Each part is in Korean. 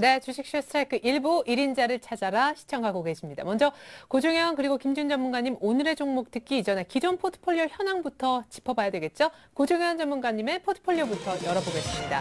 네, 주식쇼 스트라이크 1부 1인자를 찾아라 시청하고 계십니다. 먼저 고종현 그리고 김준 전문가님 오늘의 종목 듣기 이전에 기존 포트폴리오 현황부터 짚어봐야 되겠죠? 고종현 전문가님의 포트폴리오부터 열어보겠습니다.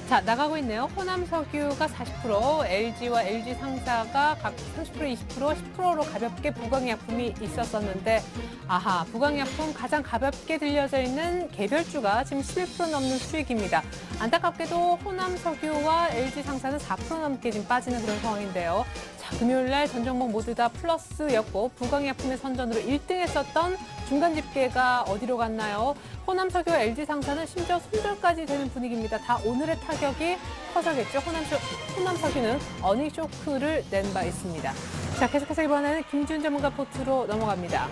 자, 나가고 있네요. 호남석유가 40%, LG와 LG상사가 각 30%, 20%, 10%로 가볍게 부강약품이 있었었는데 아하, 부강약품 가장 가볍게 들려져 있는 개별주가 지금 11% 넘는 수익입니다. 안타깝게도 호남석유와 LG상사는 4% 넘게 지금 빠지는 그런 상황인데요. 자, 금요일날 전 종목 모두 다 플러스였고 부강약품의 선전으로 1등했었던 중간 집계가 어디로 갔나요? 호남석유와 LG상사는 심지어 손절까지 되는 분위기입니다. 다 오늘의 타격이 커서겠죠. 호남석유는 어닝 쇼크를 낸 바 있습니다. 자, 계속해서 이번에는 김준 전문가 포트로 넘어갑니다.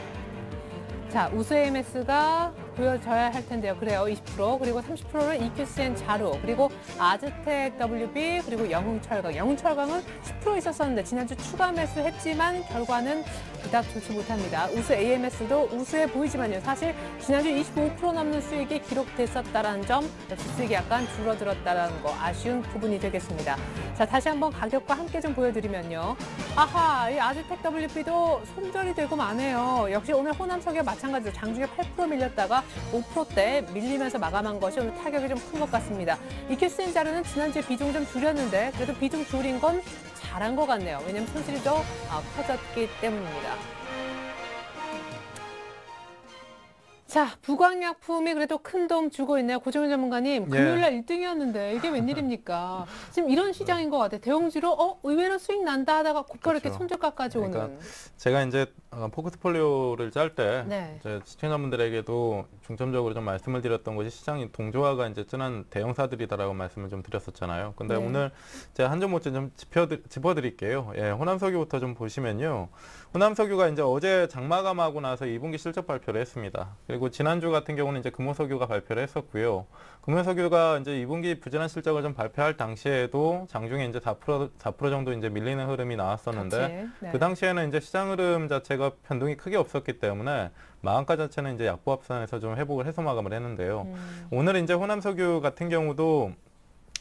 자, 우수 AMS가 보여져야 할 텐데요. 그래요. 20%, 그리고 30%는 EQCN 자루, 그리고 아즈텍 WB, 그리고 영흥철강. 영흥철강은 10% 있었었는데 지난주 추가 매수했지만 결과는 그닥 좋지 못합니다. 우수 AMS도 우수해 보이지만요. 사실 지난주 25% 넘는 수익이 기록됐었다는 점, 역시 수익이 약간 줄어들었다는 거 아쉬운 부분이 되겠습니다. 자, 다시 한번 가격과 함께 좀 보여드리면요. 아하, 이 아즈텍 WB도 손절이 되고 마네요. 역시 오늘 호남석유와 마찬가지로 장중에 8% 밀렸다가 5%대 밀리면서 마감한 것이 오늘 타격이 좀 큰 것 같습니다. EQCN 자료는 지난주에 비중 좀 줄였는데 그래도 비중 줄인 건 잘한 것 같네요. 왜냐하면 손실이 더 커졌기 때문입니다. 자, 부광약품이 그래도 큰 도움 주고 있네요. 고정현 전문가님, 금요일날 1등이었는데 이게 웬일입니까? 지금 이런 시장인 것 같아요. 대형주로 의외로 수익 난다 하다가 곧바로 이렇게 손절가까지 오는. 그러니까 제가 이제 포트폴리오를 짤 때 네. 시청자분들에게도 중점적으로 좀 말씀을 드렸던 것이 시장이 동조화가 이제 진한 대형사들이다라고 말씀을 좀 드렸었잖아요. 근데 네. 오늘 제가 한 종목 좀 짚어드릴게요. 예, 호남석유부터 좀 보시면요. 호남석유가 이제 어제 장마감하고 나서 2분기 실적 발표를 했습니다. 그리고 지난주 같은 경우는 이제 금호석유가 발표를 했었고요. 금호석유가 이제 2분기 부진한 실적을 좀 발표할 당시에도 장중에 이제 4% 정도 이제 밀리는 흐름이 나왔었는데 네. 그 당시에는 이제 시장 흐름 자체가 변동이 크게 없었기 때문에 마감가 자체는 이제 약보합선에서 좀 회복을 해서 마감을 했는데요. 오늘 이제 호남석유 같은 경우도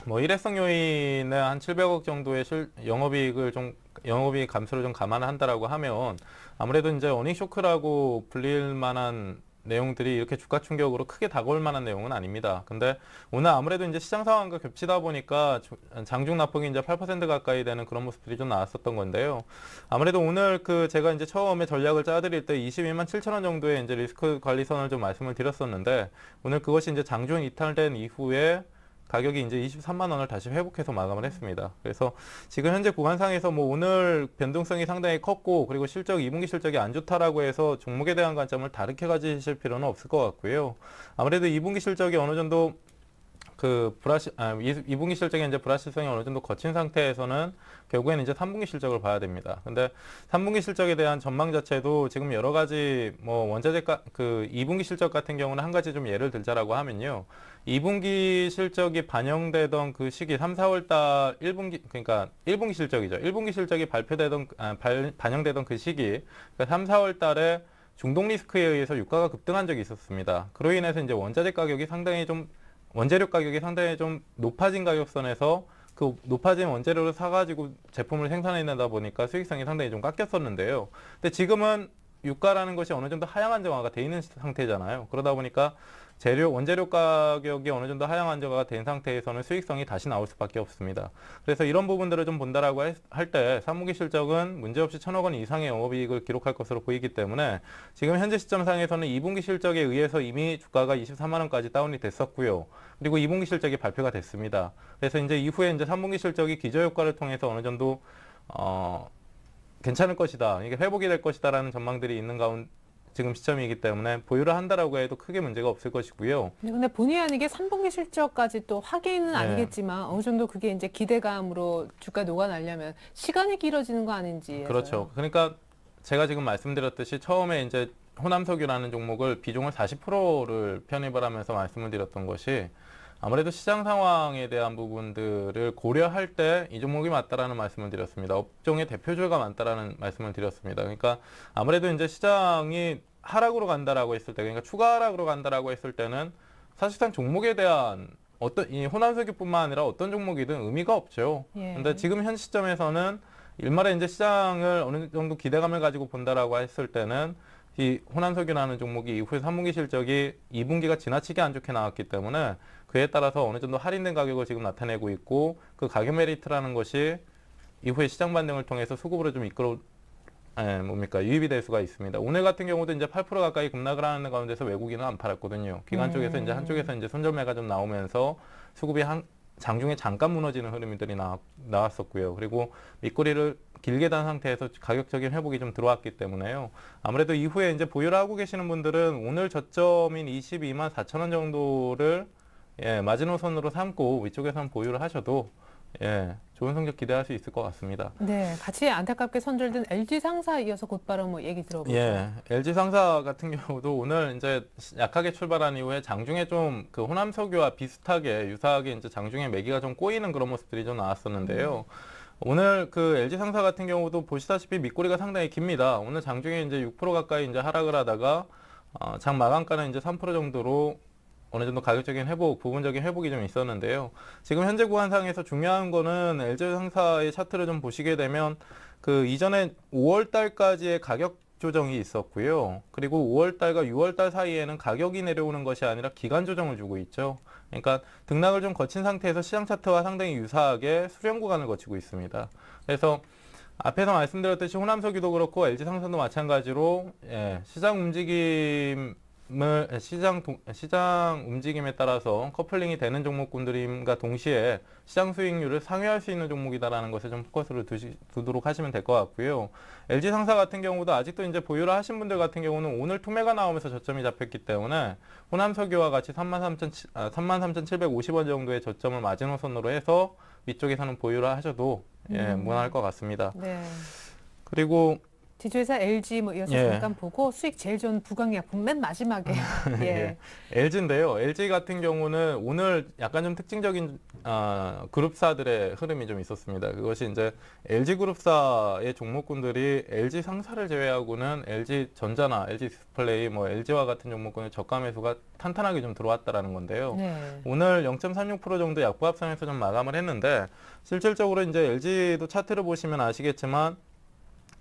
뭐 일회성 요인의 한 700억 정도의 영업이익 감소를 좀 감안한다라고 하면 아무래도 이제 어닝 쇼크라고 불릴 만한 내용들이 이렇게 주가 충격으로 크게 다가올 만한 내용은 아닙니다. 근데 오늘 아무래도 이제 시장 상황과 겹치다 보니까 장중 낙폭이 이제 8% 가까이 되는 그런 모습들이 좀 나왔었던 건데요. 아무래도 오늘 제가 이제 처음에 전략을 짜드릴 때 22만 7천 원 정도의 이제 리스크 관리선을 좀 말씀을 드렸었는데 오늘 그것이 이제 장중 이탈된 이후에 가격이 이제 23만 원을 다시 회복해서 마감을 했습니다. 그래서 지금 현재 구간상에서 뭐 오늘 변동성이 상당히 컸고 그리고 2분기 실적이 안 좋다라고 해서 종목에 대한 관점을 다르게 가지실 필요는 없을 것 같고요. 아무래도 2분기 실적이 어느 정도 2분기 실적에 이제 불확실성이 어느 정도 거친 상태에서는 결국에는 이제 3분기 실적을 봐야 됩니다. 근데 3분기 실적에 대한 전망 자체도 지금 여러 가지 뭐 원자재가 2분기 실적 같은 경우는 한 가지 좀 예를 들자라고 하면요. 2분기 실적이 반영되던 그 시기 3, 4월 달 1분기 그러니까 1분기 실적이죠. 1분기 실적이 반영되던 그 시기 그러니까 3, 4월 달에 중동 리스크에 의해서 유가가 급등한 적이 있었습니다. 그로 인해서 이제 원재료 가격이 상당히 좀 높아진 가격선에서 그 높아진 원재료를 사가지고 제품을 생산해내다 보니까 수익성이 상당히 좀 깎였었는데요. 근데 지금은 유가라는 것이 어느 정도 하향 안정화가 돼 있는 상태잖아요. 그러다 보니까 원재료 가격이 어느 정도 하향 안정화가 된 상태에서는 수익성이 다시 나올 수밖에 없습니다. 그래서 이런 부분들을 좀 본다라고 할 때 3분기 실적은 문제없이 1,000억 원 이상의 영업이익을 기록할 것으로 보이기 때문에 지금 현재 시점상에서는 2분기 실적에 의해서 이미 주가가 24만 원까지 다운이 됐었고요. 그리고 2분기 실적이 발표가 됐습니다. 그래서 이제 이후에 이제 3분기 실적이 기저효과를 통해서 어느 정도 괜찮을 것이다, 이게 회복이 될 것이다라는 전망들이 있는 가운데 지금 시점이기 때문에 보유를 한다라고 해도 크게 문제가 없을 것이고요. 근데 본의 아니게 3분기 실적까지 또 확인은 아니겠지만 어느 정도 그게 이제 기대감으로 주가 녹아나려면 시간이 길어지는 거 아닌지. 그렇죠. 그러니까 제가 지금 말씀드렸듯이 처음에 이제 호남석유라는 종목을 비중을 40%를 편입을 하면서 말씀을 드렸던 것이 아무래도 시장 상황에 대한 부분들을 고려할 때 이 종목이 맞다라는 말씀을 드렸습니다. 업종의 대표주가 많다라는 말씀을 드렸습니다. 그러니까 아무래도 이제 시장이 하락으로 간다라고 했을 때, 그러니까 추가 하락으로 간다라고 했을 때는 사실상 종목에 대한 이 호남석유뿐만 아니라 어떤 종목이든 의미가 없죠. 예. 근데 지금 현 시점에서는 일말에 이제 시장을 어느 정도 기대감을 가지고 본다라고 했을 때는 이 호남석유라는 종목이 이후에 3분기 실적이 2분기가 지나치게 안 좋게 나왔기 때문에 그에 따라서 어느 정도 할인된 가격을 지금 나타내고 있고 그 가격 메리트라는 것이 이후에 시장 반등을 통해서 수급으로 좀 유입이 될 수가 있습니다. 오늘 같은 경우도 이제 8% 가까이 급락을 하는 가운데서 외국인은 안 팔았거든요. 기관 쪽에서 이제 한쪽에서 이제 손절매가 좀 나오면서 수급이 장중에 잠깐 무너지는 흐름들이 나왔었고요. 그리고 밑거리를 길게 단 상태에서 가격적인 회복이 좀 들어왔기 때문에요. 아무래도 이후에 이제 보유를 하고 계시는 분들은 오늘 저점인 22만 4천 원 정도를 마지노선으로 삼고 위쪽에서는 보유를 하셔도 좋은 성적 기대할 수 있을 것 같습니다. 네, 같이 안타깝게 선절된 LG상사 이어서 곧바로 뭐 얘기 들어보죠. LG상사 같은 경우도 오늘 이제 약하게 출발한 이후에 장중에 좀 그 호남석유와 비슷하게 유사하게 이제 장중에 매기가 좀 꼬이는 그런 모습들이 좀 나왔었는데요. 오늘 그 LG상사 같은 경우도 보시다시피 밑꼬리가 상당히 깁니다. 오늘 장중에 이제 6% 가까이 이제 하락을 하다가 장 마감가는 이제 3% 정도로 어느 정도 가격적인 회복, 부분적인 회복이 좀 있었는데요. 지금 현재 구간상에서 중요한 거는 LG상사의 차트를 좀 보시게 되면 그 이전에 5월 달까지의 가격 조정이 있었고요. 그리고 5월 달과 6월 달 사이에는 가격이 내려오는 것이 아니라 기간 조정을 주고 있죠. 그러니까 등락을 좀 거친 상태에서 시장 차트와 상당히 유사하게 수렴 구간을 거치고 있습니다. 그래서 앞에서 말씀드렸듯이 호남석유도 그렇고 LG상사도 마찬가지로 시장 움직임에 따라서 커플링이 되는 종목군들임과 동시에 시장 수익률을 상회할 수 있는 종목이다라는 것에 좀 포커스를 두도록 하시면 될 것 같고요. LG상사 같은 경우도 아직도 이제 보유를 하신 분들 같은 경우는 오늘 투매가 나오면서 저점이 잡혔기 때문에 호남석유와 같이 33,750원 정도의 저점을 마지노선으로 해서 위쪽에서는 보유를 하셔도 무난할 것 같습니다. 네. 그리고 지주회사 LG 뭐 이어서 잠깐 보고 수익 제일 좋은 부강약품 맨 마지막에 LG인데요. LG 같은 경우는 오늘 약간 좀 특징적인 그룹사들의 흐름이 좀 있었습니다. 그것이 이제 LG 그룹사의 종목군들이 LG 상사를 제외하고는 LG 전자나 LG 디스플레이, 뭐 LG와 같은 종목군의 저가 매수가 탄탄하게 좀 들어왔다라는 건데요. 오늘 0.36% 정도 약보합선에서 좀 마감을 했는데 실질적으로 이제 LG도 차트를 보시면 아시겠지만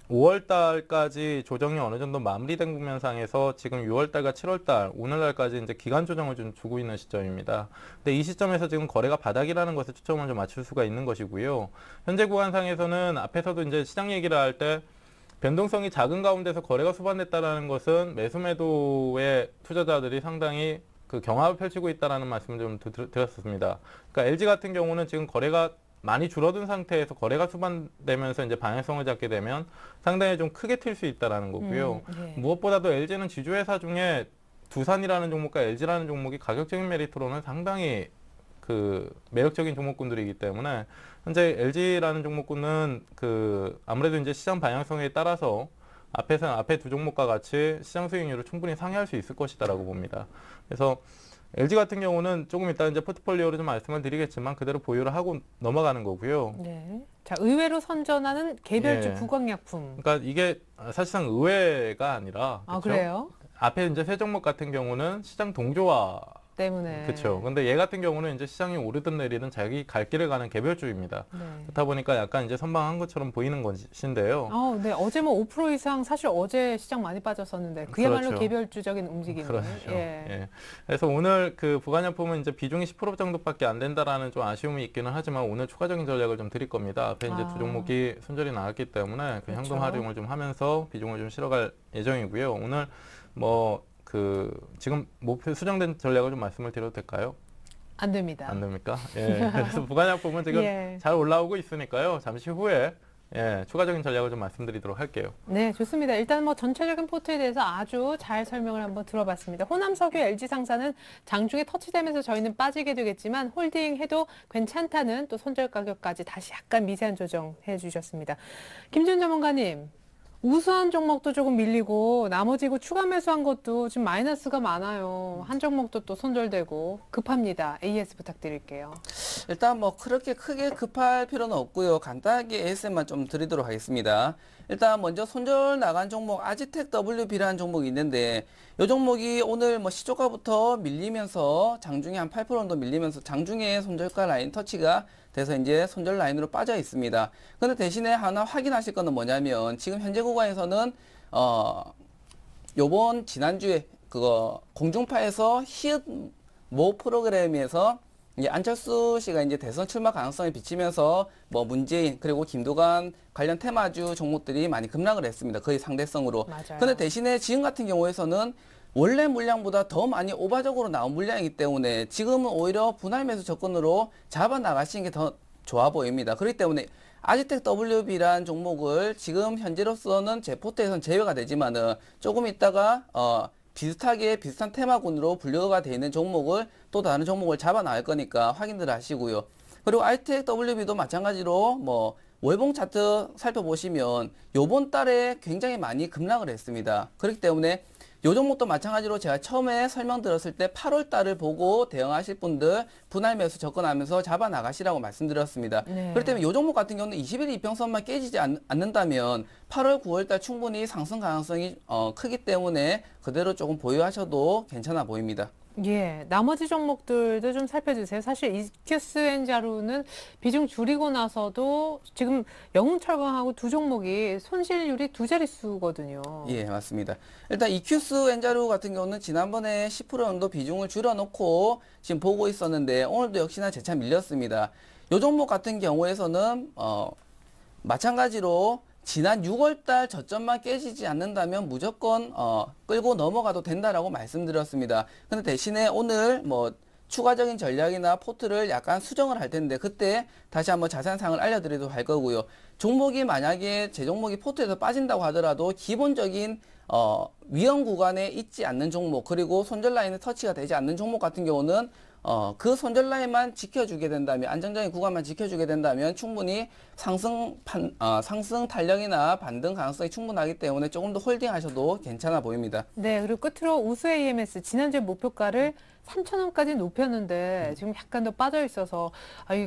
5월 달까지 조정이 어느 정도 마무리된 국면상에서 지금 6월 달과 7월 달, 오늘날까지 이제 기간 조정을 좀 주고 있는 시점입니다. 근데 이 시점에서 지금 거래가 바닥이라는 것에 초점을 좀 맞출 수가 있는 것이고요. 현재 구간상에서는 앞에서도 이제 시장 얘기를 할 때 변동성이 작은 가운데서 거래가 수반됐다라는 것은 매수 매도의 투자자들이 상당히 그 경합을 펼치고 있다라는 말씀을 좀 드렸습니다. 그러니까 LG 같은 경우는 지금 거래가 많이 줄어든 상태에서 거래가 수반되면서 이제 방향성을 잡게 되면 상당히 좀 크게 튈 수 있다라는 거고요. 무엇보다도 LG는 지주회사 중에 두산이라는 종목과 LG라는 종목이 가격적인 메리트로는 상당히 그 매력적인 종목군들이기 때문에 현재 LG라는 종목군은 그 아무래도 이제 시장 방향성에 따라서 앞에 두 종목과 같이 시장 수익률을 충분히 상회할 수 있을 것이다라고 봅니다. 그래서 LG 같은 경우는 조금 이따 이제 포트폴리오로 좀 말씀을 드리겠지만 그대로 보유를 하고 넘어가는 거고요. 자, 의외로 선전하는 개별주 부강약품. 그러니까 이게 사실상 의외가 아니라 그래요? 앞에 이제 세 종목 같은 경우는 시장 동조화 때문에. 그렇죠. 근데 얘 같은 경우는 이제 시장이 오르든 내리든 자기 갈 길을 가는 개별주입니다. 그렇다 보니까 약간 이제 선방한 것처럼 보이는 것인데요. 네. 어제 뭐 5% 이상 사실 어제 시장 많이 빠졌었는데 그야말로 그렇죠. 개별주적인 움직임. 그렇죠. 그래서 오늘 그 부가약품은 이제 비중이 10% 정도밖에 안 된다라는 좀 아쉬움이 있기는 하지만 오늘 추가적인 전략을 좀 드릴 겁니다. 앞에 이제 두 종목이 손절이 나왔기 때문에 그 현금 활용을 좀 하면서 비중을 좀 실어갈 예정이고요. 오늘 지금 목표 수정된 전략을 좀 말씀을 드려도 될까요? 안 됩니다. 안 됩니까? 그래서 부가약품은 지금 잘 올라오고 있으니까요. 잠시 후에 추가적인 전략을 좀 말씀드리도록 할게요. 네, 좋습니다. 일단 뭐 전체적인 포트에 대해서 아주 잘 설명을 한번 들어봤습니다. 호남석유 LG상사는 장중에 터치되면서 저희는 빠지게 되겠지만 홀딩해도 괜찮다는 또 손절 가격까지 다시 약간 미세한 조정해 주셨습니다. 김준 전문가님. 우수한 종목도 조금 밀리고 나머지 그 추가 매수한 것도 지금 마이너스가 많아요. 한 종목도 또 손절되고 급합니다. AS 부탁드릴게요. 일단 뭐 그렇게 크게 급할 필요는 없고요. 간단하게 AS만 좀 드리도록 하겠습니다. 일단 먼저 손절 나간 종목 아지텍 WB라는 종목이 있는데 이 종목이 오늘 뭐 시초가부터 밀리면서 장중에 한 8% 정도 밀리면서 장중에 손절가 라인 터치가 돼서 이제 손절 라인으로 빠져 있습니다. 근데 대신에 하나 확인하실 거는 뭐냐면 지금 현재 구간에서는 요번 지난주에 그거 공중파에서 히읗 모 프로그램에서 이제 안철수 씨가 이제 대선 출마 가능성을 비치면서 뭐 문재인 그리고 김두관 관련 테마주 종목들이 많이 급락을 했습니다. 거의 상대성으로. 맞아요. 근데 대신에 지금 같은 경우에서는 원래 물량보다 더 많이 오바적으로 나온 물량이기 때문에 지금은 오히려 분할 매수 접근으로 잡아 나가시는 게 더 좋아 보입니다. 그렇기 때문에 아지텍 WB라는 종목을 지금 현재로서는 제 포트에서는 제외가 되지만은 조금 있다가 비슷하게 비슷한 테마군으로 분류가 되어 있는 종목을 또 다른 종목을 잡아 나갈 거니까 확인들 하시고요. 그리고 아이텍 WB도 마찬가지로 뭐 월봉 차트 살펴보시면 요번 달에 굉장히 많이 급락을 했습니다. 그렇기 때문에 요 종목도 마찬가지로 제가 처음에 설명드렸을 때 8월 달을 보고 대응하실 분들 분할 매수 접근하면서 잡아 나가시라고 말씀드렸습니다. 네. 그렇기 때문에 요 종목 같은 경우는 20일 이평선만 깨지지 않는다면 8월, 9월 달 충분히 상승 가능성이 크기 때문에 그대로 조금 보유하셔도 괜찮아 보입니다. 예, 나머지 종목들도 좀 살펴주세요. 사실 이큐스 엔자루는 비중 줄이고 나서도 지금 영웅철강하고 두 종목이 손실률이 두 자릿수거든요. 예, 맞습니다. 일단 이큐스 엔자루 같은 경우는 지난번에 10% 정도 비중을 줄여놓고 지금 보고 있었는데 오늘도 역시나 재차 밀렸습니다. 요 종목 같은 경우에서는 마찬가지로 지난 6월달 저점만 깨지지 않는다면 무조건 끌고 넘어가도 된다라고 말씀드렸습니다. 근데 대신에 오늘 뭐 추가적인 전략이나 포트를 약간 수정을 할 텐데 그때 다시 한번 자세한 사항을 알려드리도록 할 거고요. 종목이 만약에 제 종목이 포트에서 빠진다고 하더라도 기본적인 위험 구간에 있지 않는 종목 그리고 손절 라인에 터치가 되지 않는 종목 같은 경우는 그 손절 라인만 지켜주게 된다면 안정적인 구간만 지켜주게 된다면 충분히 상승 탄력이나 반등 가능성이 충분하기 때문에 조금 더 홀딩하셔도 괜찮아 보입니다. 네, 그리고 끝으로 우수 AMS 지난주에 목표가를 3,000원까지 높였는데 지금 약간 더 빠져 있어서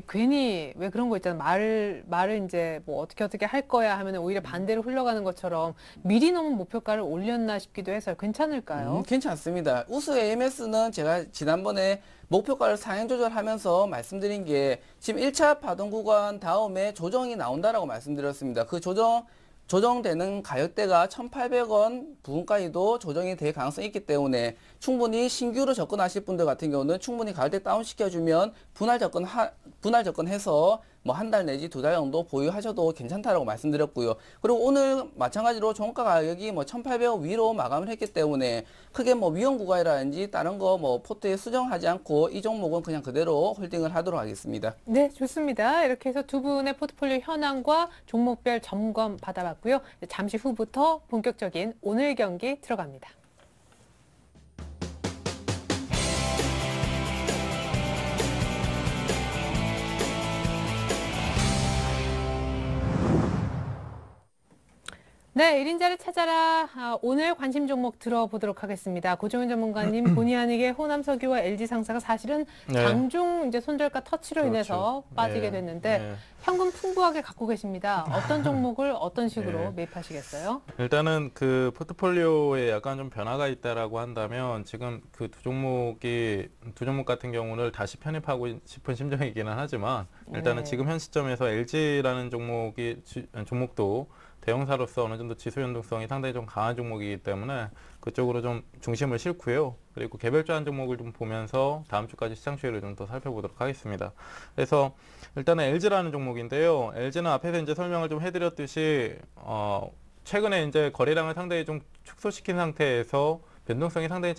괜히 왜 그런 거 있잖아. 말을 이제 뭐 어떻게 할 거야 하면 오히려 반대로 흘러가는 것처럼 미리 너무 목표가를 올렸나 싶기도 해서 괜찮을까요? 괜찮습니다. 우수 AMS는 제가 지난번에 목표가를 상향 조절하면서 말씀드린 게 지금 1차 파동 구간 다음에 조정이 나온다라고 말씀드렸습니다. 그 조정되는 가격대가 1,800원 부분까지도 조정이 될 가능성이 있기 때문에 충분히 신규로 접근하실 분들 같은 경우는 충분히 가격대 다운시켜주면 분할 접근해서 뭐 한 달 내지 두 달 정도 보유하셔도 괜찮다라고 말씀드렸고요. 그리고 오늘 마찬가지로 종가 가격이 뭐 1,800원 위로 마감을 했기 때문에 크게 뭐 위험 구간이라든지 다른 거 뭐 포트에 수정하지 않고 이 종목은 그냥 그대로 홀딩을 하도록 하겠습니다. 네, 좋습니다. 이렇게 해서 두 분의 포트폴리오 현황과 종목별 점검 받아봤고요. 잠시 후부터 본격적인 오늘 경기 들어갑니다. 네, 1인자를 찾아라. 오늘 관심 종목 들어보도록 하겠습니다. 고종현 전문가님, 본의 아니게 호남석유와 LG상사가 사실은 네. 장중 이제 손절가 터치로 그렇죠. 인해서 빠지게 네. 됐는데 네. 현금 풍부하게 갖고 계십니다. 어떤 종목을 어떤 식으로 네. 매입하시겠어요? 일단은 그 포트폴리오에 약간 좀 변화가 있다라고 한다면 지금 그 두 종목 같은 경우는 다시 편입하고 싶은 심정이기는 하지만 일단은 네. 지금 현 시점에서 LG라는 종목도 대형사로서 어느 정도 지수 연동성이 상당히 좀 강한 종목이기 때문에 그쪽으로 좀 중심을 싣고요. 그리고 개별주한 종목을 좀 보면서 다음 주까지 시장 추이를 좀 더 살펴보도록 하겠습니다. 그래서 일단은 LG라는 종목인데요. LG는 앞에서 이제 설명을 좀 해드렸듯이 최근에 이제 거래량을 상당히 좀 축소시킨 상태에서 변동성이 상당히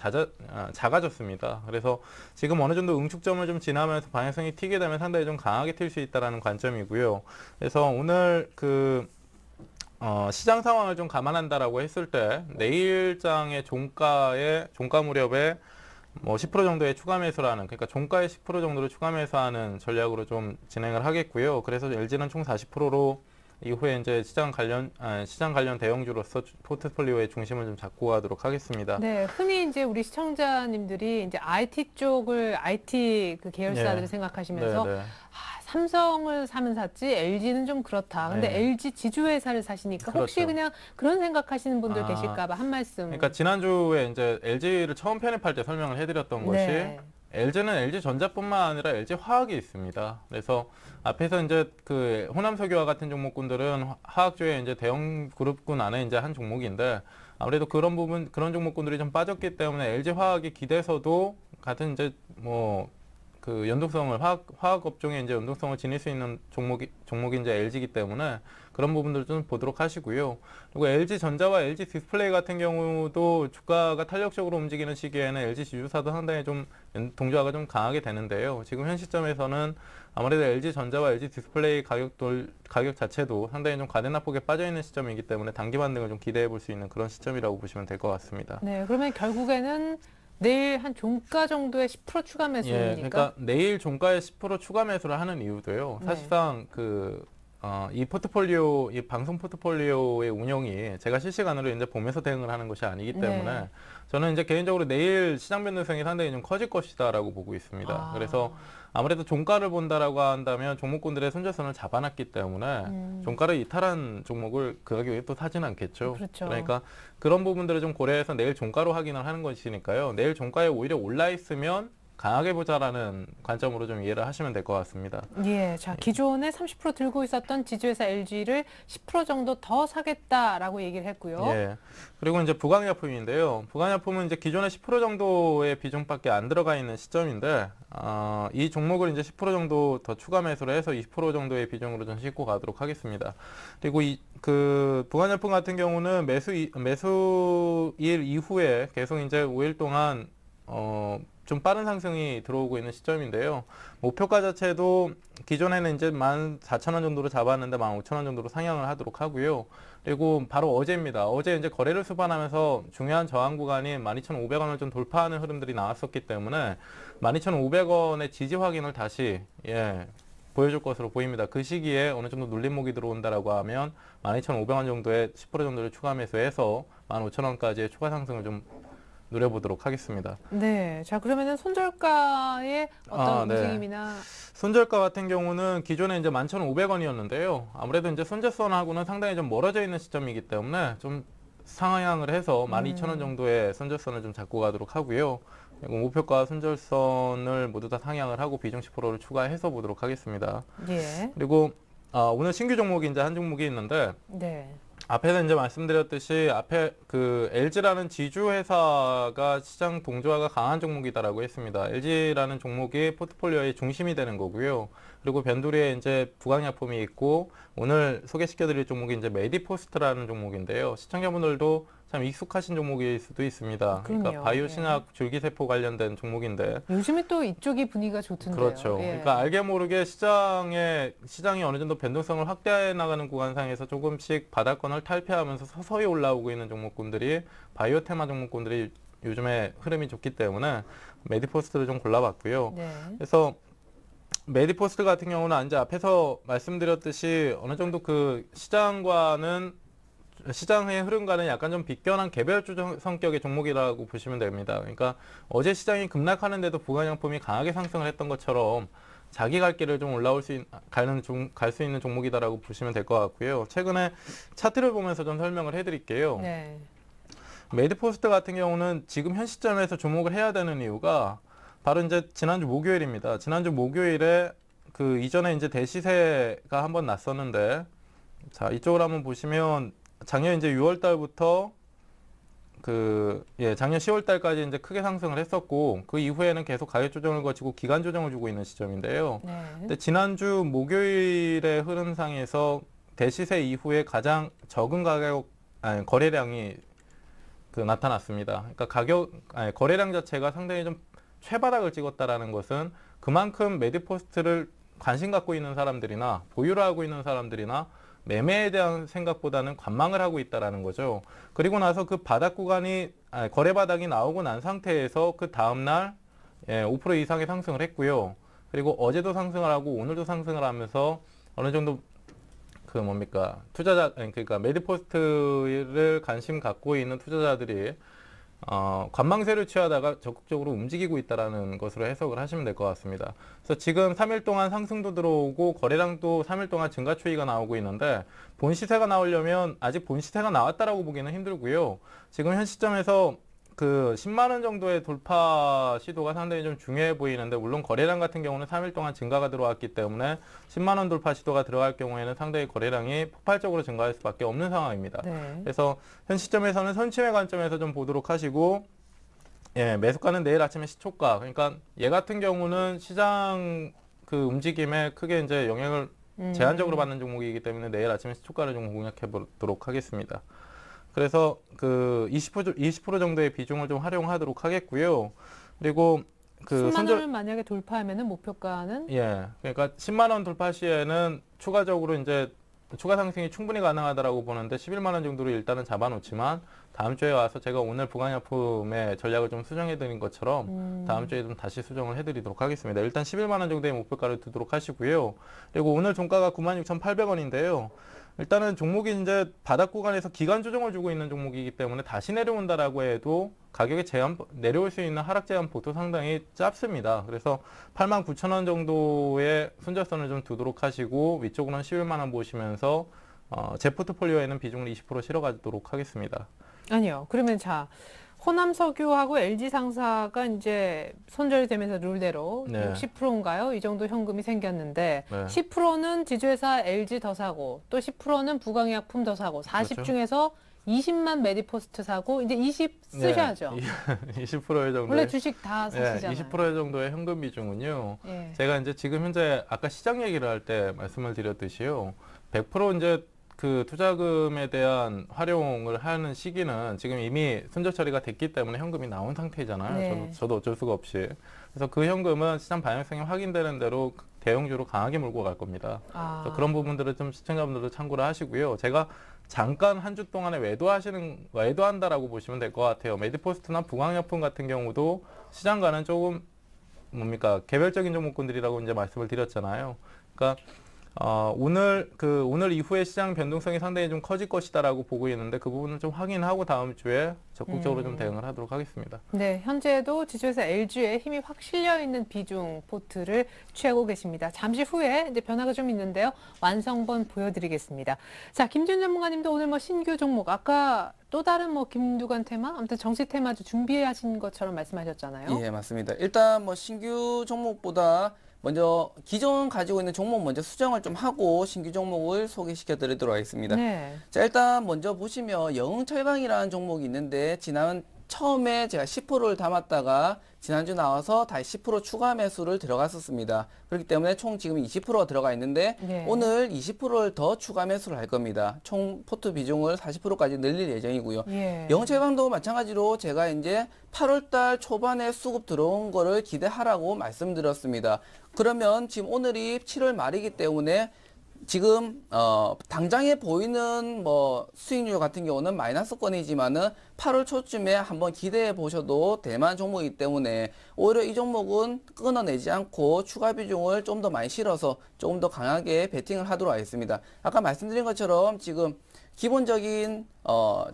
작아졌습니다. 그래서 지금 어느 정도 응축점을 좀 지나면서 방향성이 튀게 되면 상당히 좀 강하게 튈 수 있다는 관점이고요. 그래서 오늘 시장 상황을 좀 감안한다라고 했을 때 내일장의 종가 무렵에 뭐 10% 정도의 추가 매수라는, 그러니까 종가의 10% 정도로 추가 매수하는 전략으로 좀 진행을 하겠고요. 그래서 LG는 총 40%로 이후에 이제 시장 관련 대형주로서 포트폴리오의 중심을 좀 잡고 가도록 하겠습니다. 네, 흔히 이제 우리 시청자님들이 이제 IT 쪽을 IT 그 계열사들을 예. 생각하시면서 네, 네. 삼성을 사면 샀지 LG는 좀 그렇다. 근데 네. LG 지주회사를 사시니까 혹시 그렇죠. 그냥 그런 생각하시는 분들 아, 계실까봐 한 말씀. 그러니까 지난주에 이제 LG를 처음 편입할 때 설명을 해드렸던 것이 네. LG는 LG전자뿐만 아니라 LG화학이 있습니다. 그래서 앞에서 이제 그 호남석유와 같은 종목군들은 화학주의 이제 대형 그룹군 안에 이제 한 종목인데 아무래도 그런 종목군들이 좀 빠졌기 때문에 LG화학이 기대서도 같은 이제 뭐 그 연동성을 화학 업종에 이제 연동성을 지닐 수 있는 종목이 이제 LG이기 때문에 그런 부분들을 좀 보도록 하시고요. 그리고 LG 전자와 LG 디스플레이 같은 경우도 주가가 탄력적으로 움직이는 시기에는 LG 지주사도 상당히 좀 동조화가 좀 강하게 되는데요. 지금 현 시점에서는 아무래도 LG 전자와 LG 디스플레이 가격 자체도 상당히 좀 과대납폭에 빠져 있는 시점이기 때문에 단기 반등을 좀 기대해 볼 수 있는 그런 시점이라고 보시면 될 것 같습니다. 네, 그러면 결국에는 내일 한 종가 정도의 10% 추가 매수입니까? 예, 그러니까 내일 종가에 10% 추가 매수를 하는 이유도요. 네. 사실상 이 포트폴리오, 이 방송 포트폴리오의 운영이 제가 실시간으로 이제 보면서 대응을 하는 것이 아니기 때문에 네. 저는 이제 개인적으로 내일 시장 변동성이 상당히 좀 커질 것이다라고 보고 있습니다. 아. 그래서 아무래도 종가를 본다라고 한다면 종목군들의 손절선을 잡아놨기 때문에 종가를 이탈한 종목을 그 가격에 또 사지는 않겠죠. 그렇죠. 그러니까 그런 부분들을 좀 고려해서 내일 종가로 확인을 하는 것이니까요. 내일 종가에 오히려 올라 있으면 강하게 보자라는 관점으로 좀 이해를 하시면 될 것 같습니다. 예, 자, 기존에 30% 들고 있었던 지주회사 LG를 10% 정도 더 사겠다라고 얘기를 했고요. 예. 그리고 이제 부강약품인데요. 부강약품은 이제 기존에 10% 정도의 비중밖에 안 들어가 있는 시점인데, 이 종목을 이제 10% 정도 더 추가 매수를 해서 20% 정도의 비중으로 좀 싣고 가도록 하겠습니다. 그리고 부강약품 같은 경우는 매수일 이후에 계속 이제 5일 동안, 좀 빠른 상승이 들어오고 있는 시점인데요. 목표가 자체도 기존에는 이제 14,000원 정도로 잡았는데 15,000원 정도로 상향을 하도록 하고요. 그리고 바로 어제입니다. 어제 이제 거래를 수반하면서 중요한 저항 구간이 12,500원을 좀 돌파하는 흐름들이 나왔었기 때문에 12,500원의 지지 확인을 다시 보여줄 것으로 보입니다. 그 시기에 어느 정도 눌림목이 들어온다라고 하면 12,500원 정도의 10% 정도를 추가 매수해서 15,000원까지의 추가 상승을 좀 노려보도록 하겠습니다. 네, 자, 그러면은 손절가의 어떤 네. 움직임이나 손절가 같은 경우는 기존에 이제 11,500원이었는데요. 아무래도 이제 손절선하고는 상당히 좀 멀어져 있는 시점이기 때문에 좀 상향을 해서 12,000원 정도의 손절선을 좀 잡고 가도록 하고요. 그리고 목표가 손절선을 모두 다 상향을 하고 비중 10%를 추가해서 보도록 하겠습니다. 예, 그리고 오늘 신규 종목이 이제 한 종목이 있는데 네, 앞에서 이제 말씀드렸듯이 앞에 그 LG라는 지주 회사가 시장 동조화가 강한 종목이다라고 했습니다. LG라는 종목이 포트폴리오의 중심이 되는 거고요. 그리고 변두리에 이제 부강약품이 있고 오늘 소개시켜드릴 종목이 이제 메디포스트라는 종목인데요. 시청자분들도 참 익숙하신 종목일 수도 있습니다. 그럼요. 그러니까 바이오 예. 신약 줄기세포 관련된 종목인데 요즘에 또 이쪽이 분위기가 좋던데요. 그렇죠. 예. 그러니까 알게 모르게 시장이 어느 정도 변동성을 확대해 나가는 구간상에서 조금씩 바닥권을 탈피하면서 서서히 올라오고 있는 종목군들이 바이오 테마 종목군들이 요즘에 흐름이 좋기 때문에 메디포스트를 좀 골라봤고요. 네. 그래서 메디포스트 같은 경우는 이제 앞에서 말씀드렸듯이 어느 정도 그 시장의 흐름과는 약간 좀 비껴난 개별주 성격의 종목이라고 보시면 됩니다. 그러니까 어제 시장이 급락하는데도 부강약품이 강하게 상승을 했던 것처럼 자기 갈 길을 좀 갈 수 있는 종목이다라고 보시면 될 것 같고요. 최근에 차트를 보면서 좀 설명을 해드릴게요. 네. 메디포스트 같은 경우는 지금 현 시점에서 주목을 해야 되는 이유가 바로 이제 지난주 목요일입니다. 지난주 목요일에 그 이전에 이제 대시세가 한번 났었는데, 자, 이쪽을 한번 보시면 작년 이제 6월 달부터 작년 10월 달까지 이제 크게 상승을 했었고, 그 이후에는 계속 가격 조정을 거치고 기간 조정을 주고 있는 시점인데요. 네. 근데 지난주 목요일의 흐름상에서 대시세 이후에 가장 적은 거래량이 나타났습니다. 그러니까 거래량 자체가 상당히 좀 최바닥을 찍었다라는 것은 그만큼 메디포스트를 관심 갖고 있는 사람들이나 보유를 하고 있는 사람들이나 매매에 대한 생각보다는 관망을 하고 있다라는 거죠. 그리고 나서 그 거래 바닥이 나오고 난 상태에서 그 다음날 5% 이상의 상승을 했고요. 그리고 어제도 상승을 하고 오늘도 상승을 하면서 어느 정도 그 뭡니까 투자자 그러니까 메디포스트를 관심 갖고 있는 투자자들이 관망세를 취하다가 적극적으로 움직이고 있다라는 것으로 해석을 하시면 될 것 같습니다. 그래서 지금 3일 동안 상승도 들어오고 거래량도 3일 동안 증가 추이가 나오고 있는데 본 시세가 나오려면 아직 본 시세가 나왔다라고 보기는 힘들고요. 지금 현 시점에서 그 10만 원 정도의 돌파 시도가 상당히 좀 중요해 보이는데 물론 거래량 같은 경우는 3일 동안 증가가 들어왔기 때문에 10만 원 돌파 시도가 들어갈 경우에는 상당히 거래량이 폭발적으로 증가할 수밖에 없는 상황입니다. 네. 그래서 현 시점에서는 선침의 관점에서 좀 보도록 하시고 예, 매수가는 내일 아침에 시초가 그러니까 얘 같은 경우는 시장 그 움직임에 크게 이제 영향을 제한적으로 받는 종목이기 때문에 내일 아침에 시초가를 좀 공략해 보도록 하겠습니다. 그래서 그 20% 정도의 비중을 좀 활용하도록 하겠고요. 그리고 그 10만 원을 만약에 돌파하면은 목표가는 예, 그러니까 10만 원 돌파 시에는 추가적으로 이제 추가 상승이 충분히 가능하다라고 보는데 11만 원 정도로 일단은 잡아놓지만 다음 주에 와서 제가 오늘 부강약품의 전략을 좀 수정해 드린 것처럼 다음 주에 좀 다시 수정을 해드리도록 하겠습니다. 일단 11만 원 정도의 목표가를 두도록 하시고요. 그리고 오늘 종가가 96,800원인데요. 일단은 종목이 이제 바닥 구간에서 기간 조정을 주고 있는 종목이기 때문에 다시 내려온다라고 해도 가격의 내려올 수 있는 하락 제한 폭도 상당히 짧습니다. 그래서 89,000원 정도의 손절선을 좀 두도록 하시고 위쪽으로는 11만 원 보시면서 제 포트폴리오에는 비중을 20% 실어가도록 하겠습니다. 아니요. 그러면 자 호남석유하고 LG상사가 이제 손절이 되면서 룰대로 네. 60%인가요? 이 정도 현금이 생겼는데 네. 10%는 지주회사 LG 더 사고 또 10%는 부강의약품 더 사고 40 그렇죠. 중에서 20만 메디포스트 사고 이제 20 쓰셔야죠. 20%의 정도의 원래 주식 다 예, 사시잖아요. 20% 정도의 현금 비중은요. 예. 제가 이제 지금 현재 아까 시장 얘기를 할 때 말씀을 드렸듯이요. 100% 이제 그 투자금에 대한 활용을 하는 시기는 지금 이미 손절 처리가 됐기 때문에 현금이 나온 상태잖아요. 네. 저도 어쩔 수가 없이. 그래서 그 현금은 시장 방향성이 확인되는 대로 대형주로 강하게 몰고 갈 겁니다. 그래서 그런 부분들을 좀 시청자분들도 참고를 하시고요. 제가 잠깐 한 주 동안에 외도한다라고 보시면 될 것 같아요. 메디포스트나 부강약품 같은 경우도 시장과는 조금 뭡니까 개별적인 종목군들이라고 이제 말씀을 드렸잖아요. 그러니까 오늘 이후에 시장 변동성이 상당히 좀 커질 것이다라고 보고 있는데 그 부분을 좀 확인하고 다음 주에 적극적으로 좀 대응을 하도록 하겠습니다. 네, 현재도 지주회사 LG에 힘이 확 실려 있는 비중 포트를 취하고 계십니다. 잠시 후에 이제 변화가 좀 있는데요. 완성본 보여드리겠습니다. 자, 김준 전문가님도 오늘 뭐 신규 종목 아까 또 다른 뭐 김두관 테마, 아무튼 정치 테마주 준비하신 것처럼 말씀하셨잖아요. 예, 맞습니다. 일단 뭐 신규 종목보다 먼저 기존 가지고 있는 종목 먼저 수정을 좀 하고 신규 종목을 소개시켜 드리도록 하겠습니다. 네. 자, 일단 먼저 보시면 영흥철강이라는 종목이 있는데 처음에 제가 10%를 담았다가 지난주 나와서 다시 10% 추가 매수를 들어갔었습니다. 그렇기 때문에 총 지금 20%가 들어가 있는데 네. 오늘 20%를 더 추가 매수를 할 겁니다. 총 포트 비중을 40%까지 늘릴 예정이고요. 예. 영흥철강도 마찬가지로 제가 이제 8월달 초반에 수급 들어온 거를 기대하라고 말씀드렸습니다. 그러면 지금 오늘이 7월 말이기 때문에 지금 당장에 보이는 뭐 수익률 같은 경우는 마이너스권이지만은 8월 초쯤에 한번 기대해 보셔도 될 만한 종목이기 때문에 오히려 이 종목은 끊어내지 않고 추가 비중을 좀 더 많이 실어서 조금 더 강하게 베팅을 하도록 하겠습니다. 아까 말씀드린 것처럼 지금 기본적인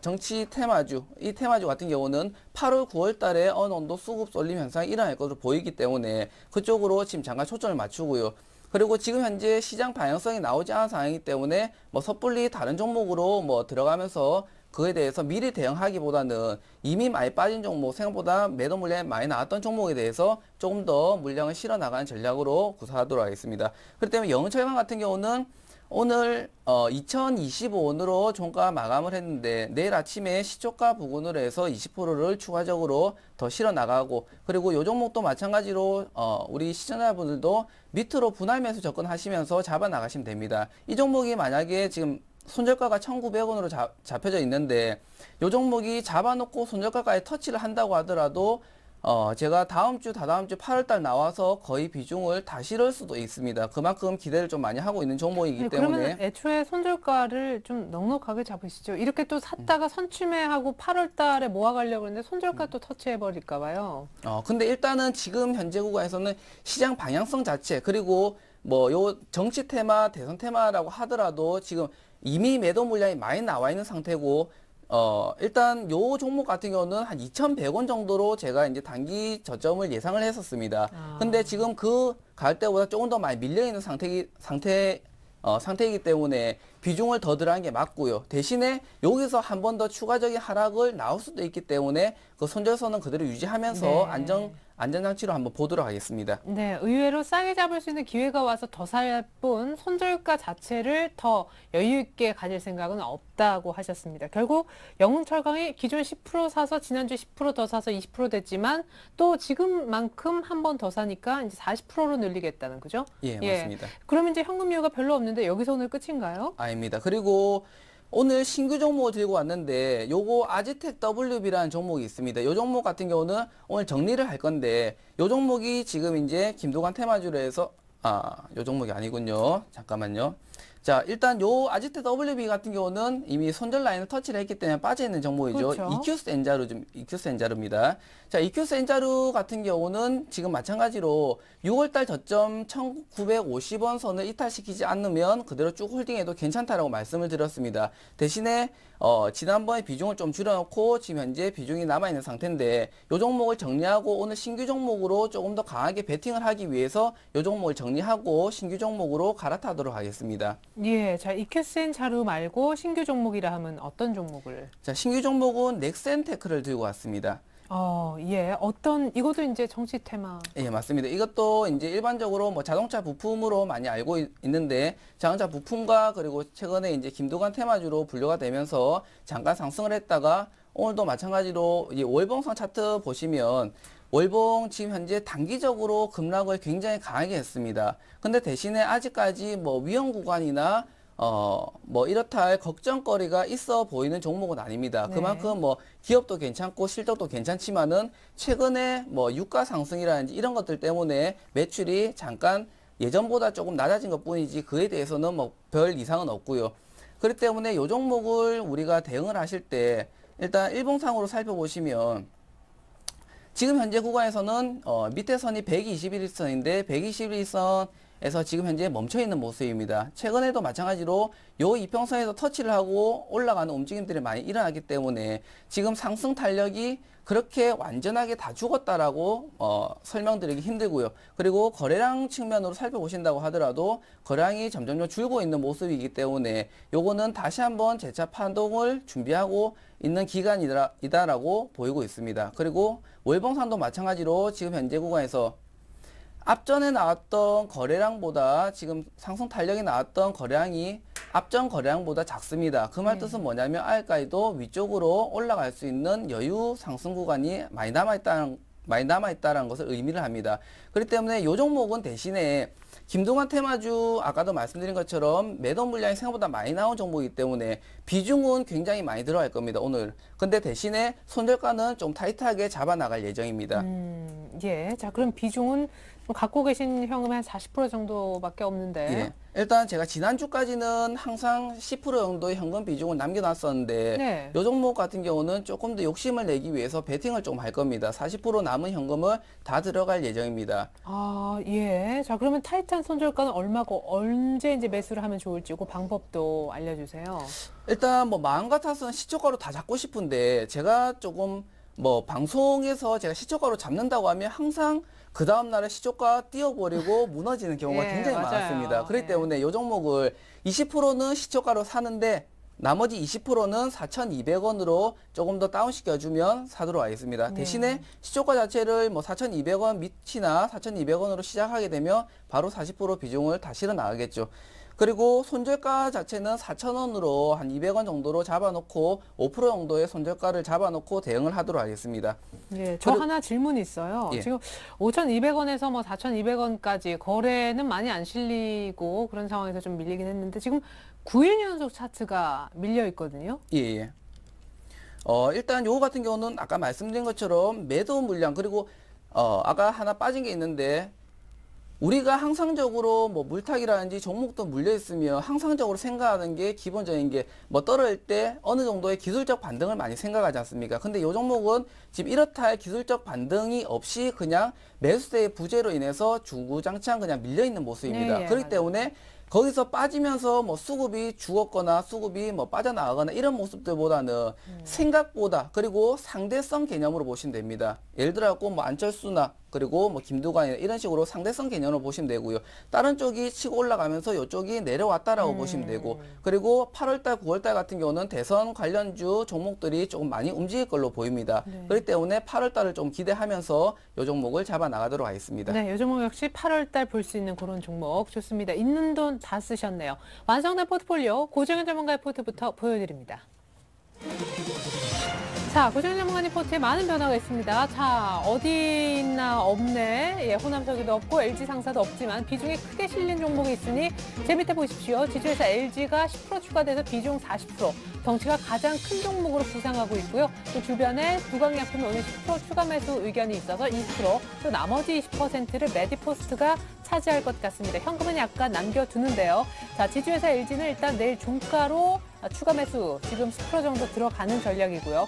정치 테마주, 이 테마주 같은 경우는 8월, 9월 달에 어느 정도 수급 쏠림 현상이 일어날 것으로 보이기 때문에 그쪽으로 지금 잠깐 초점을 맞추고요. 그리고 지금 현재 시장 방향성이 나오지 않은 상황이기 때문에 뭐 섣불리 다른 종목으로 뭐 들어가면서 그에 대해서 미리 대응하기보다는 이미 많이 빠진 종목, 생각보다 매도 물량이 많이 나왔던 종목에 대해서 조금 더 물량을 실어 나가는 전략으로 구사하도록 하겠습니다. 그렇기 때문에 영흥철강 같은 경우는 오늘 2025원으로 종가 마감을 했는데 내일 아침에 시초가 부근으로 해서 20%를 추가적으로 더 실어 나가고 그리고 이 종목도 마찬가지로 우리 시청자분들도 밑으로 분할 매수 접근하시면서 잡아 나가시면 됩니다. 이 종목이 만약에 지금 손절가가 1,900원으로 잡혀져 있는데 이 종목이 잡아놓고 손절가까지 터치를 한다고 하더라도 제가 다다음 주 8월달 나와서 거의 비중을 다 실을 수도 있습니다. 그만큼 기대를 좀 많이 하고 있는 종목이기 때문에. 그러면 애초에 손절가를 좀 넉넉하게 잡으시죠. 이렇게 또 샀다가 선취매하고 8월 달에 모아가려고 했는데 손절가 또 터치해버릴까 봐요. 근데 일단은 지금 현재 구간에서는 시장 방향성 자체 그리고 뭐 요 정치 테마, 대선 테마라고 하더라도 지금 이미 매도 물량이 많이 나와 있는 상태고 일단 요 종목 같은 경우는 한 2,100원 정도로 제가 이제 단기 저점을 예상을 했었습니다. 근데 지금 그 가격대보다 조금 더 많이 밀려 있는 상태이기 때문에 비중을 더 들어간 게 맞고요. 대신에 여기서 한 번 더 추가적인 하락을 나올 수도 있기 때문에 그 손절선은 그대로 유지하면서 네. 안전장치로 한번 보도록 하겠습니다. 네, 의외로 싸게 잡을 수 있는 기회가 와서 더 살 뿐 손절가 자체를 더 여유 있게 가질 생각은 없다고 하셨습니다. 결국 영흥철강이 기존 10% 사서 지난주에 10%더 사서 20% 됐지만 또 지금만큼 한 번 더 사니까 이제 40%로 늘리겠다는 거죠? 예, 맞습니다. 그러면 이제 현금 여유가 별로 없는데 여기서 오늘 끝인가요? 아닙니다. 그리고 오늘 신규 종목을 들고 왔는데 요거 아지텍 WB라는 종목이 있습니다. 요 종목 같은 경우는 오늘 정리를 할 건데 요 종목이 지금 이제 김도관 테마주로 해서 요 종목이 아니군요. 잠깐만요. 자, 일단 요 아지텍 WB 같은 경우는 이미 손절 라인을 터치를 했기 때문에 빠져있는 종목이죠. 그렇죠. 이큐스 엔자루입니다. 자, 이큐스 엔자루 같은 경우는 지금 마찬가지로 6월달 저점 1950원 선을 이탈시키지 않으면 그대로 쭉 홀딩해도 괜찮다라고 말씀을 드렸습니다. 대신에 지난번에 비중을 좀 줄여놓고 지금 현재 비중이 남아있는 상태인데 요 종목을 정리하고 오늘 신규 종목으로 조금 더 강하게 베팅을 하기 위해서 요 종목을 정리하고 신규 종목으로 갈아타도록 하겠습니다. 예, 자, 이큐스엔 자루 말고 신규 종목이라 하면 어떤 종목을? 자, 신규 종목은 넥센테크를 들고 왔습니다. 예, 이것도 이제 정치 테마. 예, 맞습니다. 이것도 이제 일반적으로 뭐 자동차 부품으로 많이 알고 있는데 자동차 부품과 그리고 최근에 이제 김도관 테마주로 분류가 되면서 잠깐 상승을 했다가 오늘도 마찬가지로 이 월봉상 차트 보시면 월봉 지금 현재 단기적으로 급락을 굉장히 강하게 했습니다. 근데 대신에 아직까지 뭐 위험 구간이나 뭐 이렇다 할 걱정거리가 있어 보이는 종목은 아닙니다. 네. 그만큼 뭐 기업도 괜찮고 실적도 괜찮지만은 최근에 뭐 유가 상승이라든지 이런 것들 때문에 매출이 잠깐 예전보다 조금 낮아진 것 뿐이지 그에 대해서는 뭐 별 이상은 없고요. 그렇기 때문에 이 종목을 우리가 대응을 하실 때 일단 일봉상으로 살펴보시면 지금 현재 구간에서는 밑에 선이 121일선인데 121일선에서 지금 현재 멈춰 있는 모습입니다. 최근에도 마찬가지로 요 이평선에서 터치를 하고 올라가는 움직임들이 많이 일어나기 때문에 지금 상승 탄력이 그렇게 완전하게 다 죽었다라고 설명드리기 힘들고요. 그리고 거래량 측면으로 살펴보신다고 하더라도 거래량이 점점 줄고 있는 모습이기 때문에 요거는 다시 한번 재차 판동을 준비하고 있는 기간이다라고 보이고 있습니다. 그리고 월봉산도 마찬가지로 지금 현재 구간에서 앞전에 나왔던 거래량보다 지금 상승 탄력이 나왔던 거래량이 앞전 거래량보다 작습니다. 그 말 뜻은 뭐냐면 아직까지도 위쪽으로 올라갈 수 있는 여유 상승 구간이 많이 남아있다는 것을 의미를 합니다. 그렇기 때문에 이 종목은 대신에 김동완 테마주 아까도 말씀드린 것처럼 매도 물량이 생각보다 많이 나온 종목이기 때문에 비중은 굉장히 많이 들어갈 겁니다. 오늘. 근데 대신에 손절가는 좀 타이트하게 잡아 나갈 예정입니다. 예, 자, 그럼 비중은 갖고 계신 현금이 한 40% 정도밖에 없는데. 예. 일단 제가 지난주까지는 항상 10% 정도의 현금 비중을 남겨놨었는데 네. 이 종목 같은 경우는 조금 더 욕심을 내기 위해서 베팅을 좀 할 겁니다. 40% 남은 현금을 다 들어갈 예정입니다. 예. 자, 그러면 타이트한 손절가는 얼마고 언제 이제 매수를 하면 좋을지 그 방법도 알려주세요. 일단 뭐 마음 같아서는 시초가로 다 잡고 싶은데 제가 조금 뭐 방송에서 제가 시초가로 잡는다고 하면 항상 그 다음날에 시초가 띄워버리고 무너지는 경우가 예, 굉장히 맞아요. 많았습니다. 그렇기 예. 때문에 이 종목을 20%는 시초가로 사는데 나머지 20%는 4,200원으로 조금 더 다운시켜주면 사도록 하겠습니다. 네. 대신에 시초가 자체를 뭐 4,200원 밑이나 4,200원으로 시작하게 되면 바로 40% 비중을 다 실어 나가겠죠. 그리고 손절가 자체는 4,000원으로 한 200원 정도로 잡아놓고 5% 정도의 손절가를 잡아놓고 대응을 하도록 하겠습니다. 예, 저 하나 질문이 있어요. 예. 지금 5,200원에서 뭐 4,200원까지 거래는 많이 안 실리고 그런 상황에서 좀 밀리긴 했는데 지금 9일 연속 차트가 밀려 있거든요. 예, 예. 일단 요거 같은 경우는 아까 말씀드린 것처럼 매도 물량 그리고 아까 하나 빠진 게 있는데 우리가 항상적으로 뭐 물타기라든지 종목도 물려 있으면 항상적으로 생각하는 게 기본적인 게 뭐 떨어질 때 어느 정도의 기술적 반등을 많이 생각하지 않습니까? 근데 이 종목은 지금 이렇다 할 기술적 반등이 없이 그냥 매수세의 부재로 인해서 주구장창 그냥 밀려 있는 모습입니다. 네, 그렇기 맞아요. 때문에 거기서 빠지면서 뭐 수급이 죽었거나 수급이 뭐 빠져나가거나 이런 모습들보다는 생각보다 그리고 상대성 개념으로 보시면 됩니다. 예를 들어 갖고 뭐 안철수나 그리고 뭐 김두관이나 이런 식으로 상대성 개념으로 보시면 되고요. 다른 쪽이 치고 올라가면서 이쪽이 내려왔다라고 보시면 되고, 그리고 8월달, 9월달 같은 경우는 대선 관련주 종목들이 조금 많이 움직일 걸로 보입니다. 네. 그렇기 때문에 8월달을 좀 기대하면서 이 종목을 잡아 나가도록 하겠습니다. 네, 이 종목 역시 8월 달 볼 수 있는 그런 종목 좋습니다. 있는 돈 다 쓰셨네요. 완성된 포트폴리오 고정현 전문가의 포트부터 보여드립니다. 자, 고정현 전문가님 포트에 많은 변화가 있습니다. 자, 어디 있나 없네. 예, 호남석유도 없고 LG 상사도 없지만 비중이 크게 실린 종목이 있으니 제 밑에 보십시오. 지주회사 LG가 10% 추가돼서 비중 40%. 덩치가 가장 큰 종목으로 부상하고 있고요. 또 주변에 두광약품이 오늘 10% 추가 매수 의견이 있어서 20%, 또 나머지 20%를 메디포스트가 차지할 것 같습니다. 현금은 약간 남겨두는데요. 자, 지주회사 LG는 일단 내일 종가로 추가 매수 지금 10% 정도 들어가는 전략이고요.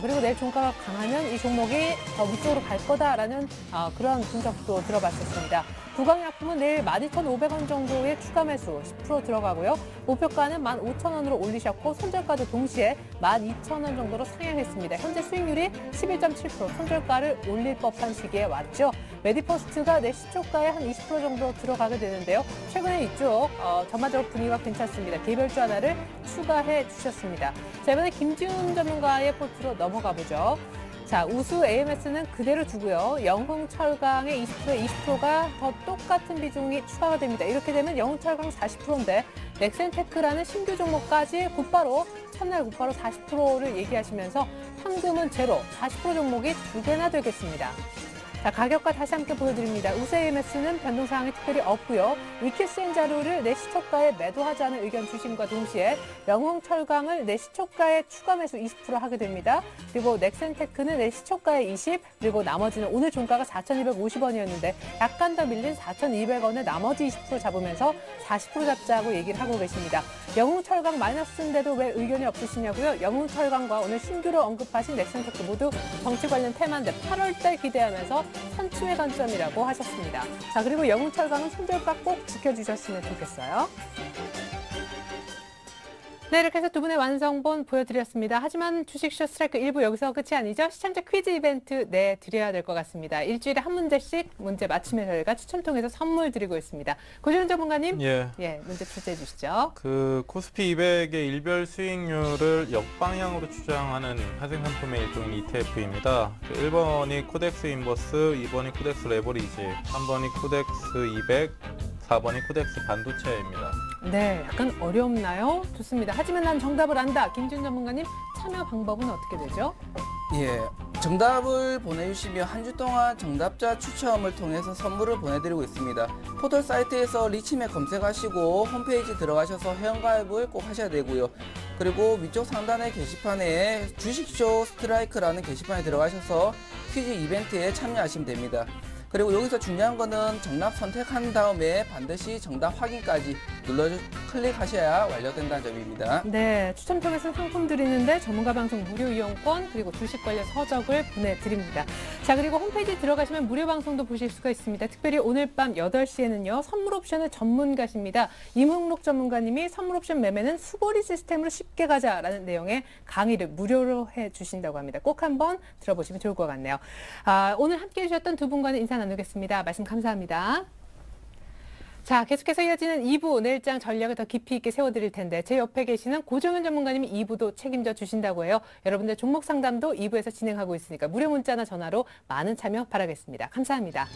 그리고 내일 종가가 강하면 이 종목이 더 위쪽으로 갈 거다라는 그런 분석도 들어봤었습니다. 두광약품은 내일 12,500원 정도의 추가 매수 10% 들어가고요. 목표가는 15,000원으로 올리셨고 손절가도 동시에 12,000원 정도로 상향했습니다. 현재 수익률이 11.7%, 손절가를 올릴 법한 시기에 왔죠. 메디포스트가 내 시초가에 한 20% 정도 들어가게 되는데요. 최근에 이쪽 전반적으로 분위기가 괜찮습니다. 개별주 하나를 추가해 주셨습니다. 자, 이번에 김지훈 전문가의 포트로 넘어가 보죠. 자, 우수 AMS는 그대로 두고요. 영흥철강의 20%가 더 똑같은 비중이 추가가 됩니다. 이렇게 되면 영흥철강 40%인데 넥센테크라는 신규 종목까지 곧바로 첫날 곧바로 40%를 얘기하시면서 현금은 제로, 40% 종목이 2개나 되겠습니다. 자, 가격과 다시 함께 보여드립니다. 우수 AMS는 변동사항이 특별히 없고요. 위키스인 자료를 내 시초가에 매도하자는 의견 주심과 동시에 영흥철강을 내 시초가에 추가 매수 20% 하게 됩니다. 그리고 넥센테크는 내 시초가에 20, 그리고 나머지는 오늘 종가가 4,250원이었는데 약간 더 밀린 4,200원에 나머지 20% 잡으면서 40% 잡자고 얘기를 하고 계십니다. 영흥철강 마이너스인데도 왜 의견이 없으시냐고요? 영흥철강과 오늘 신규로 언급하신 넥센테크 모두 정치 관련 테마인데 8월달 기대하면서 선취의 관점이라고 하셨습니다. 자, 그리고 영흥철강은 손절가 꼭 지켜주셨으면 좋겠어요. 네, 이렇게 해서 두 분의 완성본 보여드렸습니다. 하지만 주식쇼 스트라이크 1부 여기서 끝이 아니죠. 시청자 퀴즈 이벤트 내드려야 될 것 같습니다. 일주일에 한 문제씩 문제 맞히면 저희가 추첨 통해서 선물 드리고 있습니다. 고정현 전문가님, 예, 문제 출제해 주시죠. 그 코스피 200의 일별 수익률을 역방향으로 추정하는 하생 상품의 일종인 ETF입니다. 1번이 코덱스 인버스, 2번이 코덱스 레버리지, 3번이 코덱스 200, 4번이 코덱스 반도체입니다. 네, 약간 어렵나요? 좋습니다. 하지만 난 정답을 안다. 김준 전문가님, 참여 방법은 어떻게 되죠? 예, 정답을 보내주시면 한 주 동안 정답자 추첨을 통해서 선물을 보내드리고 있습니다. 포털 사이트에서 리치맥 검색하시고 홈페이지 들어가셔서 회원가입을 꼭 하셔야 되고요. 그리고 위쪽 상단의 게시판에 주식쇼 스트라이크라는 게시판에 들어가셔서 퀴즈 이벤트에 참여하시면 됩니다. 그리고 여기서 중요한 거는 정답 선택한 다음에 반드시 정답 확인까지 클릭하셔야 완료된다는 점입니다. 네, 추첨 통해서 상품 드리는데 전문가 방송 무료 이용권 그리고 주식 관련 서적을 보내드립니다. 자, 그리고 홈페이지 들어가시면 무료 방송도 보실 수가 있습니다. 특별히 오늘 밤 8시에는요. 선물 옵션의 전문가십니다. 임흥록 전문가님이 선물 옵션 매매는 수고리 시스템으로 쉽게 가자라는 내용의 강의를 무료로 해주신다고 합니다. 꼭 한번 들어보시면 좋을 것 같네요. 오늘 함께해 주셨던 두 분과는 인사 나누겠습니다. 말씀 감사합니다. 자, 계속해서 이어지는 2부 내일장 전략을 더 깊이 있게 세워드릴 텐데 제 옆에 계시는 고정현 전문가님이 2부도 책임져 주신다고 해요. 여러분들 종목 상담도 2부에서 진행하고 있으니까 무료 문자나 전화로 많은 참여 바라겠습니다. 감사합니다.